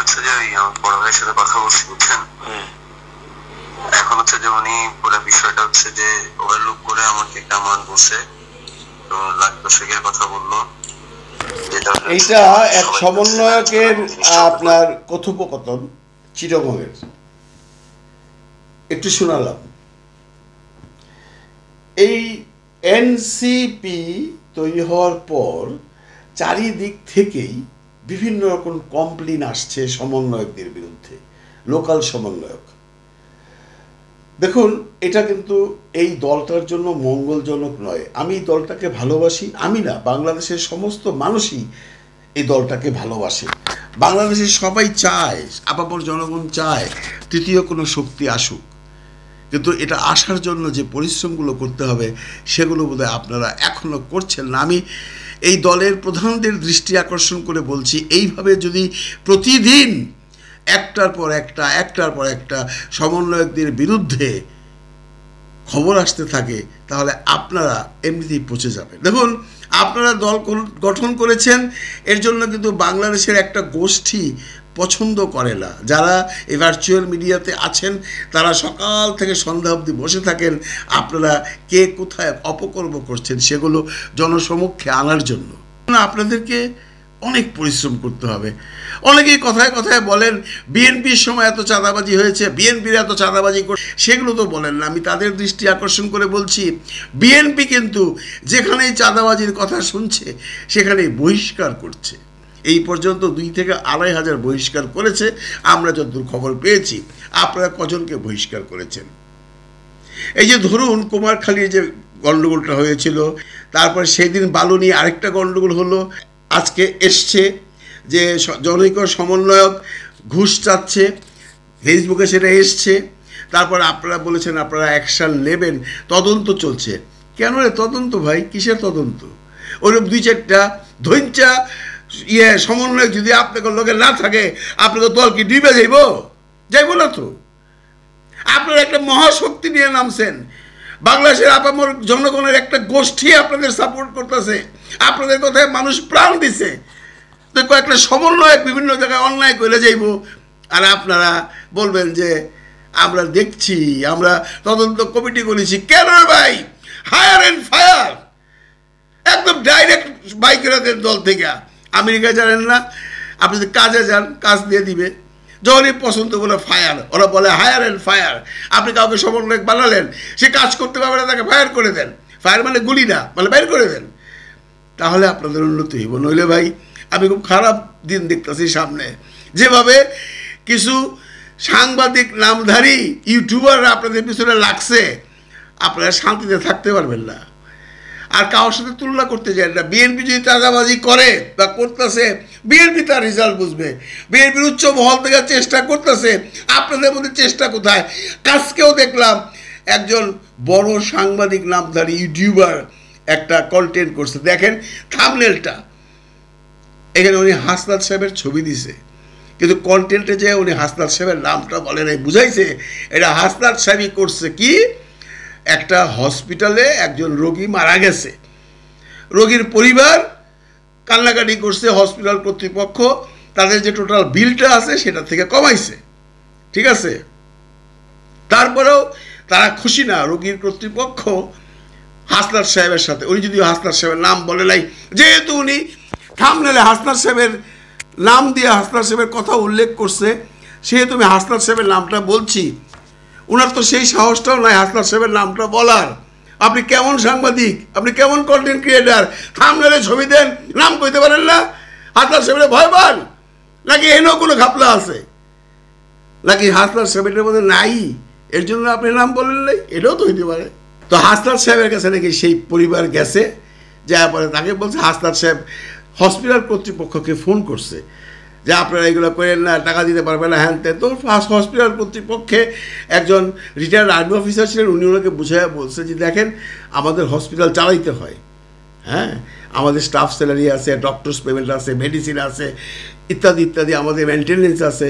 হচ্ছে যে ওই আমার বড় ভাইয়ের সাথে কথা বলছি, বুঝছেন? এখন হচ্ছে যে উনি পুরো বিষয়টা হচ্ছে যে ওভারলুক করে আমাকে একটা অ্যামাউন্ট বলছে, তো লাখ 10 কথা বললো। এইটা এক সমন্বয়কের আপনার কথোপকথন চিটাগংয়ের একটু শোনালাম। এই এনসিপি তৈরি হওয়ার পর চারিদিক থেকেই বিভিন্ন রকম কমপ্লেন আসছে সমন্বয়কদের বিরুদ্ধে, লোকাল সমন্বয়ক। দেখুন, এটা কিন্তু এই দলটার জন্য মঙ্গলজনক নয়। আমি এই দলটাকে ভালোবাসি, আমি না, বাংলাদেশের সমস্ত মানুষই এই দলটাকে ভালোবাসে। বাংলাদেশের সবাই চায়, আপামর জনগণ চায় তৃতীয় কোনো শক্তি আসুক, কিন্তু এটা আসার জন্য যে পরিশ্রমগুলো করতে হবে সেগুলো বোধহয় আপনারা এখনও করছেন না। আমি এই দলের প্রধানদের দৃষ্টি আকর্ষণ করে বলছি, এইভাবে যদি প্রতিদিন একটার পর একটা সমন্বয়কদের বিরুদ্ধে খবর আসতে থাকে তাহলে আপনারা এমনিতেই পচে যাবেন। দেখুন, আপনারা দল গঠন করেছেন, এর জন্য কিন্তু বাংলাদেশের একটা গোষ্ঠী পছন্দ করে না। যারা এই ভার্চুয়াল মিডিয়াতে আছেন তারা সকাল থেকে সন্ধ্যা অবধি বসে থাকেন আপনারা কে কোথায় অপকর্ম করছেন সেগুলো জনসমক্ষে আনার জন্য। আপনাদেরকে অনেক পরিশ্রম করতে হবে। অনেকেই কথায় কথায় বলেন বিএনপির সময় এত চাঁদাবাজি হয়েছে, বিএনপির এত চাঁদাবাজি করে, সেগুলো তো বলেন না। আমি তাদের দৃষ্টি আকর্ষণ করে বলছি, বিএনপি কিন্তু যেখানেই চাঁদাবাজির কথা শুনছে সেখানেই বহিষ্কার করছে। এই পর্যন্ত 2 থেকে 2.5 হাজার বহিষ্কার করেছে আমরা যতদূর খবর পেয়েছি। আপনারা কজনকে বহিষ্কার করেছেন? এই যে ধরুন কুমারখালীর যে গণ্ডগোলটা হয়েছিল, তারপর সেদিন বালু নিয়ে আরেকটা গণ্ডগোল হলো, আজকে এসছে যে জনৈক সমন্বয়ক ঘুষ চাচ্ছে, ফেসবুকে সেটা এসছে। তারপর আপনারা বলেছেন আপনারা অ্যাকশান নেবেন, তদন্ত চলছে। কেন রে তদন্ত ভাই? কিসের তদন্ত? ওরকম 2-4টা ধৈঞ্চা সমন্বয়ক যদি আপনাদের লোকে না থাকে আপনাদের দল কি ডুবে যাইব না তো? আপনারা একটা মহাশক্তি নিয়ে নামছেন, বাংলাদেশের আপামর জনগণের একটা গোষ্ঠী আপনাদের সাপোর্ট করতেছে, আপনাদের কথায় মানুষ প্রাণ দিছে। তো কয়েকটা সমন্বয়ক বিভিন্ন জায়গায় অন্যায় করে যাইব আর আপনারা বলবেন যে আমরা দেখছি, আমরা তদন্ত কমিটি করেছি। কেন ভাই? হায়ার অ্যান্ড ফায়ার, একদম ডাইরেক্ট বাইকেরাদের দল থেকে। আমেরিকা জানেন না, আপনি যদি কাজে যান কাজ দিয়ে দিবে, যখনই পছন্দ করে ফায়ার, ওরা বলে হায়ার অ্যান্ড ফায়ার। আপনি কাউকে সমন্বয়ক বানালেন, সে কাজ করতে পারবে না, তাকে ফায়ার করে দেন। ফায়ার মানে গুলি না, মানে বাইর করে দেন, তাহলে আপনাদের উন্নতি হইব। নইলে ভাই আমি খুব খারাপ দিন দেখতেছি সামনে। যেভাবে কিছু সাংবাদিক নামধারী ইউটিউবাররা আপনাদের পিছনে লাগছে, আপনারা শান্তিতে থাকতে পারবেন না। আর কারোর সাথে তুলনা করতে যায় না। বিএনপি যদি চাঁদাবাজি করে বা করতেছে, বিএনপি তার রেজাল্ট বুঝবে। বিএনপির উচ্চ মহল থেকে চেষ্টা করতেছে, আপনাদের মধ্যে চেষ্টা কোথায়? কাজকেও দেখলাম একজন বড় সাংবাদিক নামধারী ইউটিউবার একটা কন্টেন্ট করছে, দেখেন থাম্বনেলটা, এখানে উনি হাসনাত সাহেবের ছবি দিছে, কিন্তু কন্টেন্টে যে উনি হাসনাত সাহেবের নামটা বলে নাই, বুঝাইছে এটা হাসনাত সাহেবই করছে। কি একটা হসপিটালে একজন রোগী মারা গেছে, রোগীর পরিবার কান্নাকাটি করছে, হসপিটাল কর্তৃপক্ষ তাদের যে টোটাল বিলটা আছে সেটা থেকে কমাইছে, ঠিক আছে? তারপরেও তারা খুশি না, রোগীর কর্তৃপক্ষ হাসনাত সাহেবের সাথে। উনি যদি হাসনাত সাহেবের নাম বলে নাই, যেহেতু উনি থাম্বনেলে হাসনাত সাহেবের নাম দিয়ে হাসনাত সাহেবের কথা উল্লেখ করছে, সেহেতু আমি হাসনাত সাহেবের নামটা বলছি। ওনার তো সেই সাহসটাও নাই হাসনাত সাহেবের নামটা বলার। আপনি কেমন সাংবাদিক, আপনি কেমন কন্টেন্ট ক্রিয়েটার? থাম্বনেলে ছবি দেন, নাম কইতে পারেন না? হাসনাত সাহেবের ভয় পান নাকি এনেও কোনো ঘাপলা আছে? নাকি হাসনাত সাহেবের মধ্যে নাই এর জন্য আপনি নাম বলেন নাই? এটাও তো হইতে পারে। তো হাসনাত সাহেবের কাছে নাকি সেই পরিবার গেছে, যাওয়ার পরে তাকে বলছে, হাসনাত সাহেব হসপিটাল কর্তৃপক্ষকে ফোন করছে যে আপনারা এগুলো করেন না, টাকা দিতে পারবে না, হ্যান ত্যান। তো হসপিটাল কর্তৃপক্ষে একজন রিটায়ার্ড আর্মি অফিসার ছিলেন, উনি ওনাকে বুঝাইয়া বলছে যে দেখেন আমাদের হসপিটাল চালাইতে হয়, হ্যাঁ, আমাদের স্টাফ স্যালারি আছে, ডক্টরস পেমেন্ট আছে, মেডিসিন আছে, ইত্যাদি ইত্যাদি, আমাদের মেনটেনেন্স আছে,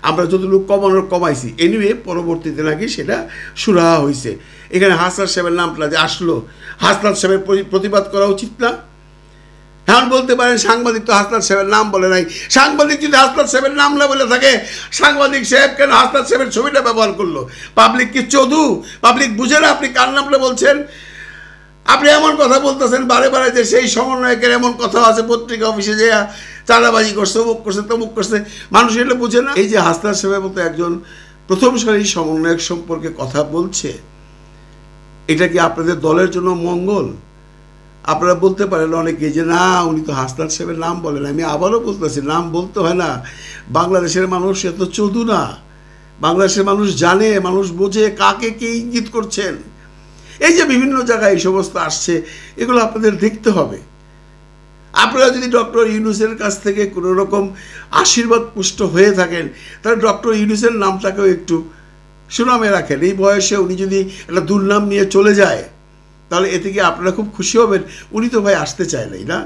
আমরা যতটুকু কমানোর কমাইছি। এনিওয়ে পরবর্তীতে নাকি সেটা সুরাহা হয়েছে। এখানে হাসনাত সাহেবের নামটা যে আসলো, হাসনাত সাহেবের প্রতিবাদ করা উচিত না? এখন বলতে পারেন সাংবাদিক তো হাসনাত সাহেবের নাম বলে নাই। সাংবাদিক যদি হাসনাত সাহেবের নাম না বলে থাকে, সাংবাদিক সাহেব কেন হাসনাত সাহেবের ছবিটা ব্যবহার করলো? পাবলিক কি চোদু? পাবলিক বুঝে না আপনি কার নামটা বলছেন? আপনি এমন কথা বলতেছেন বারে বারে যে সেই সমন্বয়কের এমন কথা আছে পত্রিকা অফিসে যে চাঁদাবাজি করছে, অমুক করছে, তমুক করছে, মানুষ এটা বুঝে না। এই যে হাসনাত সাহেবের মতো একজন প্রথম সারির সমন্বয়ক সম্পর্কে কথা বলছে, এটা কি আপনাদের দলের জন্য মঙ্গল? আপনারা বলতে পারেন অনেকে যে না, উনি তো হাসনাত সাহেবের নাম বলেন। আমি আবারও বলতেছি, নাম বলতে হয় না। বাংলাদেশের মানুষ এত চোদু না। বাংলাদেশের মানুষ জানে, মানুষ বোঝে কাকে কে ইঙ্গিত করছেন। এই যে বিভিন্ন জায়গায় এই সমস্ত আসছে, এগুলো আপনাদের দেখতে হবে। আপনারা যদি ডক্টর ইউনূসের কাছ থেকে কোনো রকম আশীর্বাদ পুষ্ট হয়ে থাকেন, তাহলে ডক্টর ইউনূসের নামটাকেও একটু সুনামে রাখেন। এই বয়সে উনি যদি একটা দুর্নাম নিয়ে চলে যায়, তাহলে এতে কি আপনারা খুব খুশি হবেন? উনি তো ভাই আসতে চায় নাই না।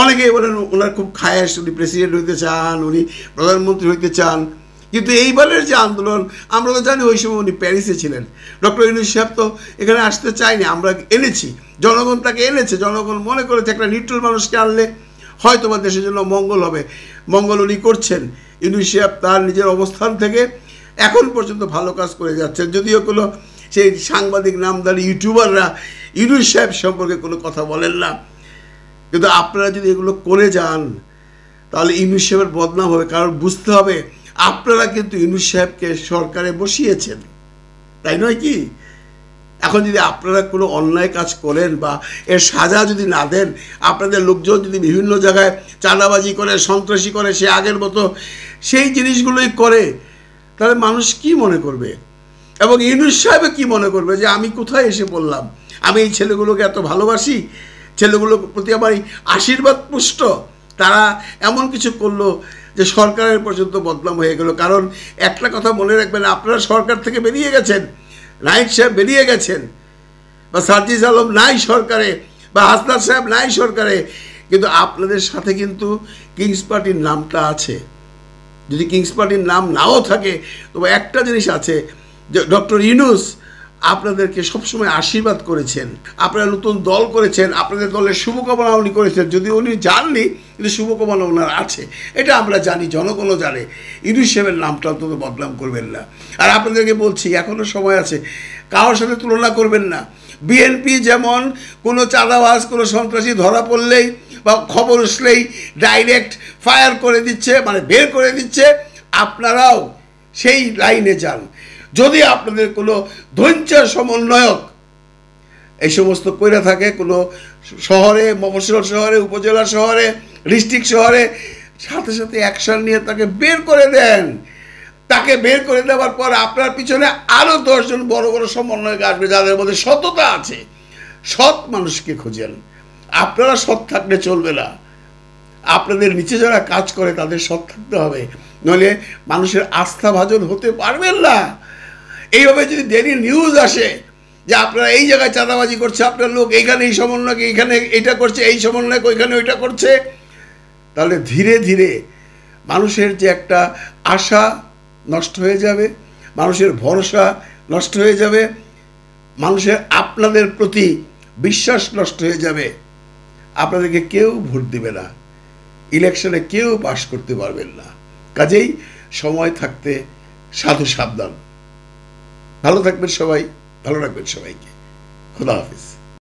অনেকেই বলেন ওনার খুব খায়াস, উনি প্রেসিডেন্ট হইতে চান, উনি প্রধানমন্ত্রী হইতে চান। কিন্তু এইবারের যে আন্দোলন, আমরা তো জানি ওই সময় উনি প্যারিসে ছিলেন। ডক্টর ইউনূস সাহেব তো এখানে আসতে চায়নি, আমরা এনেছি, জনগণ তাকে এনেছে। জনগণ মনে করেছে একটা নিউট্রাল মানুষকে আনলে হয়তো বা দেশের জন্য মঙ্গল হবে। মঙ্গল উনি করছেন। ইউনূস সাহেব তার নিজের অবস্থান থেকে এখন পর্যন্ত ভালো কাজ করে যাচ্ছেন। যদিও কোনো সেই সাংবাদিক নামদারি ইউটিউবাররা ইউনূস সাহেব সম্পর্কে কোনো কথা বলেন না, কিন্তু আপনারা যদি এগুলো করে যান তাহলে ইউনূস সাহেবের বদনাম হবে। কারণ বুঝতে হবে আপনারা কিন্তু ইউনূস সাহেবকে সরকারে বসিয়েছেন, তাই নয় কি? এখন যদি আপনারা কোনো অন্যায় কাজ করেন বা এর সাজা যদি না দেন, আপনাদের লোকজন যদি বিভিন্ন জায়গায় চাঁদাবাজি করে, সন্ত্রাসী করে, সে আগের মতো সেই জিনিসগুলোই করে, তাহলে মানুষ কি মনে করবে? এবং ইউনূস সাহেব কি মনে করবে যে আমি কোথায় এসে পড়লাম? আমি এই ছেলেগুলোকে এত ভালোবাসি, ছেলেগুলোর প্রতি আমার আশীর্বাদ পুষ্ট, তারা এমন কিছু করলো যে সরকারের পর্যন্ত বদনাম হয়ে গেল। কারণ একটা কথা মনে রাখবেন, আপনারা সরকার থেকে বেরিয়ে গেছেন, নাইট সাহেব বেরিয়ে গেছেন, বা সার্জিস আলম নাই সরকারে, বা হাসনাত সাহেব নাই সরকারে, কিন্তু আপনাদের সাথে কিন্তু কিংস পার্টির নামটা আছে। যদি কিংস পার্টির নাম নাও থাকে, তবে একটা জিনিস আছে যে ডক্টর ইউনূস আপনাদেরকে সবসময় আশীর্বাদ করেছেন। আপনারা নতুন দল করেছেন, আপনাদের দলের শুভকামনা উনি করেছেন। যদি উনি জাননি, কিন্তু শুভকামনা ওনার আছে, এটা আমরা জানি, জনগণও জানে। ইউনূস সাহেবের নামটা অন্তত বদনাম করবেন না। আর আপনাদেরকে বলছি, এখনও সময় আছে, কারোর সাথে তুলনা করবেন না। বিএনপি যেমন কোনো চাঁদাবাজ, কোনো সন্ত্রাসী ধরা পড়লেই বা খবর আসলেই ডাইরেক্ট ফায়ার করে দিচ্ছে, মানে বের করে দিচ্ছে, আপনারাও সেই লাইনে যান। যদি আপনাদের কোনো ধৈর্যের সমন্বয়ক এই সমস্ত কইরা থাকে কোনো শহরে, মফস্বল শহরে, উপজেলা শহরে, ডিস্ট্রিক্ট শহরে, সাথে সাথে অ্যাকশন নিয়ে তাকে বের করে দেন। তাকে বের করে দেওয়ার পর আপনার পিছনে আরও 10 জন বড় বড় সমন্বয়ক আসবে, যাদের মধ্যে সততা আছে। সৎ মানুষকে খোঁজেন। আপনারা সৎ থাকলে চলবে না, আপনাদের নিচে যারা কাজ করে তাদের সৎ থাকতে হবে, নইলে মানুষের আস্থাভাজন হতে পারবেন না। এইভাবে যদি ডেইলি নিউজ আসে যে আপনারা এই জায়গায় চাঁদাবাজি করছে, আপনার লোক এইখানে এই সমন্বয়কে এইখানে এটা করছে, এই সমন্বয়ক ওইখানে ওইটা করছে, তাহলে ধীরে ধীরে মানুষের যে একটা আশা নষ্ট হয়ে যাবে, মানুষের ভরসা নষ্ট হয়ে যাবে, মানুষের আপনাদের প্রতি বিশ্বাস নষ্ট হয়ে যাবে। আপনাদেরকে কেউ ভোট দেবে না, ইলেকশনে কেউ পাস করতে পারবেন না। কাজেই সময় থাকতে সাধু সাবধান। ভালো থাকবেন সবাই, ভালো রাখবেন সবাইকে। খোদা হাফেজ।